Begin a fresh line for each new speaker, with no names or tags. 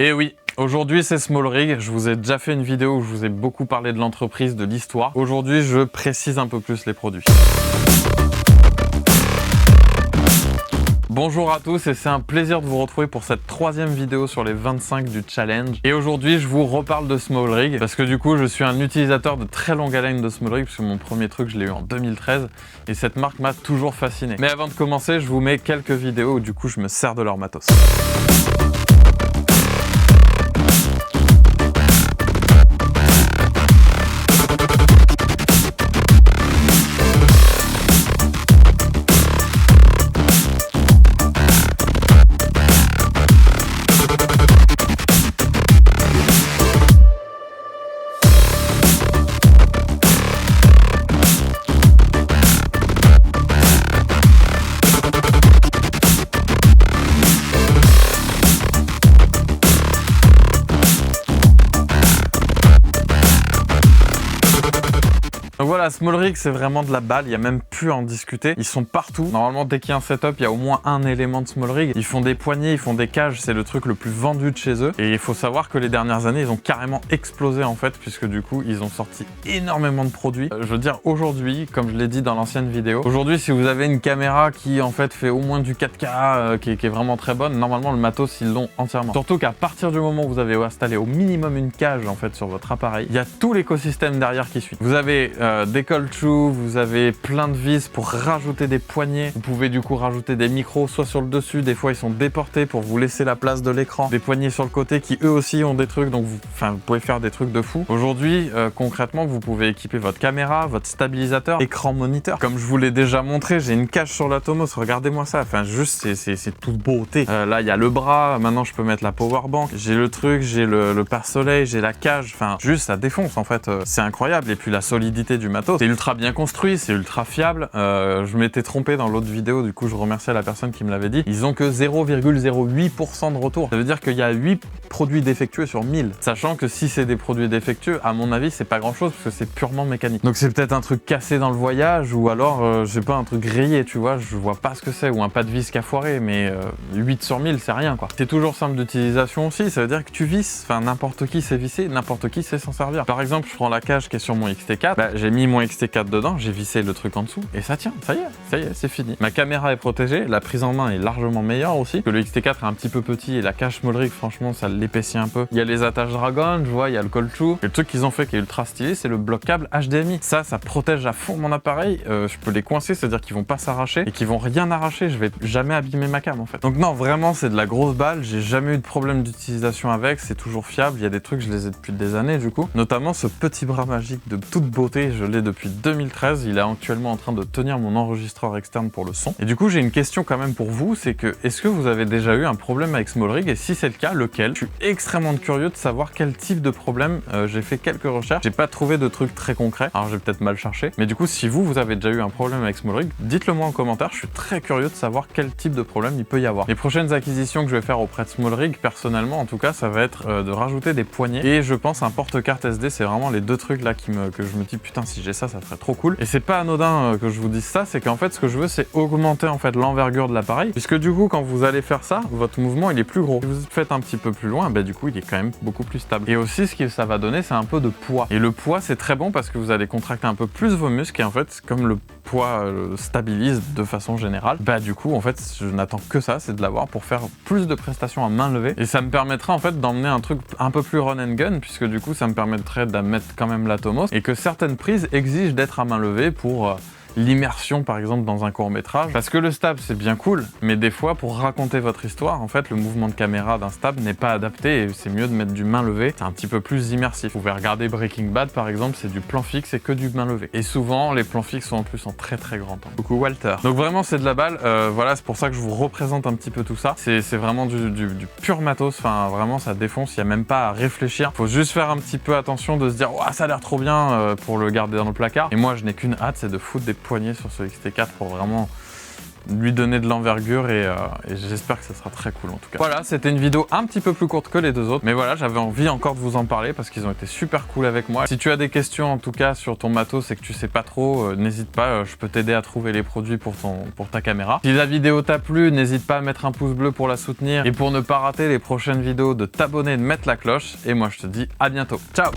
Et oui, aujourd'hui c'est Small Rig. Je vous ai déjà fait une vidéo où je vous ai beaucoup parlé de l'entreprise, de l'histoire. Aujourd'hui, je précise un peu plus les produits. Bonjour à tous et c'est un plaisir de vous retrouver pour cette troisième vidéo sur les 25 du challenge. Et aujourd'hui, je vous reparle de Small Rig parce que du coup, je suis un utilisateur de très longue haleine de Small Rig parce que mon premier truc, je l'ai eu en 2013 et cette marque m'a toujours fasciné. Mais avant de commencer, je vous mets quelques vidéos où du coup, je me sers de leur matos. Donc voilà, Small Rig, c'est vraiment de la balle, il n'y a même plus à en discuter. Ils sont partout. Normalement, dès qu'il y a un setup, il y a au moins un élément de Small Rig. Ils font des poignées, ils font des cages, c'est le truc le plus vendu de chez eux. Et il faut savoir que les dernières années, ils ont carrément explosé en fait, puisque du coup, ils ont sorti énormément de produits. Je veux dire, aujourd'hui, comme je l'ai dit dans l'ancienne vidéo, aujourd'hui, si vous avez une caméra qui en fait fait au moins du 4K, qui est vraiment très bonne, normalement, le matos, ils l'ont entièrement. Surtout qu'à partir du moment où vous avez installé au minimum une cage en fait sur votre appareil, il y a tout l'écosystème derrière qui suit. Vous avez des cold shoes, vous avez plein de vis pour rajouter des poignées. Vous pouvez du coup rajouter des micros soit sur le dessus, des fois ils sont déportés pour vous laisser la place de l'écran. Des poignées sur le côté qui eux aussi ont des trucs, donc vous pouvez faire des trucs de fou. Aujourd'hui, concrètement, vous pouvez équiper votre caméra, votre stabilisateur, écran moniteur. Comme je vous l'ai déjà montré, j'ai une cage sur l'Atomos, regardez-moi ça, enfin juste c'est toute beauté. Là il y a le bras, maintenant je peux mettre la power bank, j'ai le truc, j'ai le pare-soleil, j'ai la cage, enfin juste ça défonce en fait, c'est incroyable. Et puis la solidité du matos, c'est ultra bien construit, c'est ultra fiable. Je m'étais trompé dans l'autre vidéo, du coup je remercie la personne qui me l'avait dit. Ils ont que 0,08% de retour. Ça veut dire qu'il y a 8 produits défectueux sur 1000. Sachant que si c'est des produits défectueux, à mon avis, c'est pas grand chose parce que c'est purement mécanique. Donc c'est peut-être un truc cassé dans le voyage ou alors, je sais pas, un truc grillé, tu vois, je vois pas ce que c'est, ou un pas de vis qui a foiré, mais 8 sur 1000, c'est rien quoi. C'est toujours simple d'utilisation aussi, ça veut dire que tu visses, enfin n'importe qui sait visser, n'importe qui sait s'en servir. Par exemple, je prends la cage qui est sur mon XT4, bah, j'ai mis mon XT4 dedans, j'ai vissé le truc en dessous et ça tient, ça y est, c'est fini. Ma caméra est protégée, la prise en main est largement meilleure aussi, que le XT4 est un petit peu petit et la cage Small Rig, franchement, ça l'épaissit un peu. Il y a les attaches Dragon, je vois, il y a le cold shoe. Et le truc qu'ils ont fait qui est ultra stylé, c'est le bloc câble HDMI. Ça protège à fond mon appareil, je peux les coincer, c'est-à-dire qu'ils vont pas s'arracher et qu'ils vont rien arracher, je vais jamais abîmer ma cam en fait. Donc non, vraiment, c'est de la grosse balle, j'ai jamais eu de problème d'utilisation avec, c'est toujours fiable, il y a des trucs, je les ai depuis des années du coup. Notamment ce petit bras magique de toute beauté, je l'ai depuis 2013, il est actuellement en train de tenir mon enregistreur externe pour le son. Et du coup, j'ai une question quand même pour vous, c'est que est-ce que vous avez déjà eu un problème avec Small Rig et si c'est le cas, lequel? Je suis extrêmement curieux de savoir quel type de problème. J'ai fait quelques recherches, j'ai pas trouvé de trucs très concrets, alors j'ai peut-être mal cherché, mais du coup, si vous avez déjà eu un problème avec Small Rig, dites-le moi en commentaire, je suis très curieux de savoir quel type de problème il peut y avoir. Les prochaines acquisitions que je vais faire auprès de Small Rig, personnellement en tout cas, ça va être de rajouter des poignées et je pense un porte-carte SD, c'est vraiment les deux trucs là que je me dis putain, si j'ai ça serait trop cool. Et c'est pas anodin que je vous dise ça, c'est qu'en fait ce que je veux c'est augmenter en fait l'envergure de l'appareil, puisque du coup quand vous allez faire ça, votre mouvement il est plus gros. Si vous faites un petit peu plus loin, bah du coup il est quand même beaucoup plus stable. Et aussi ce que ça va donner, c'est un peu de poids. Et le poids c'est très bon parce que vous allez contracter un peu plus vos muscles et en fait comme le poids stabilise de façon générale, bah du coup en fait je n'attends que ça, c'est de l'avoir pour faire plus de prestations à main levée et ça me permettra en fait d'emmener un truc un peu plus run and gun, puisque du coup ça me permettrait de mettre quand même l'Atomos et que certaines prises exigent d'être à main levée pour l'immersion par exemple dans un court-métrage, parce que le stab c'est bien cool, mais des fois pour raconter votre histoire, en fait le mouvement de caméra d'un stab n'est pas adapté et c'est mieux de mettre du main levée, c'est un petit peu plus immersif. Vous pouvez regarder Breaking Bad par exemple, c'est du plan fixe et que du main levée. Et souvent les plans fixes sont en plus en très très grand temps. Coucou Walter. Donc vraiment c'est de la balle, voilà, c'est pour ça que je vous représente un petit peu tout ça. C'est vraiment du pur matos, enfin vraiment ça défonce, il n'y a même pas à réfléchir. Faut juste faire un petit peu attention de se dire oh, ça a l'air trop bien pour le garder dans le placard. Et moi je n'ai qu'une hâte, c'est de foutre des poignées sur ce XT4 pour vraiment lui donner de l'envergure et j'espère que ça sera très cool en tout cas. Voilà, c'était une vidéo un petit peu plus courte que les deux autres, mais voilà, j'avais envie encore de vous en parler parce qu'ils ont été super cool avec moi. Si tu as des questions en tout cas sur ton matos et que tu sais pas trop, n'hésite pas, je peux t'aider à trouver les produits pour ta caméra. Si la vidéo t'a plu, n'hésite pas à mettre un pouce bleu pour la soutenir et pour ne pas rater les prochaines vidéos, de t'abonner et de mettre la cloche. Et moi je te dis à bientôt. Ciao!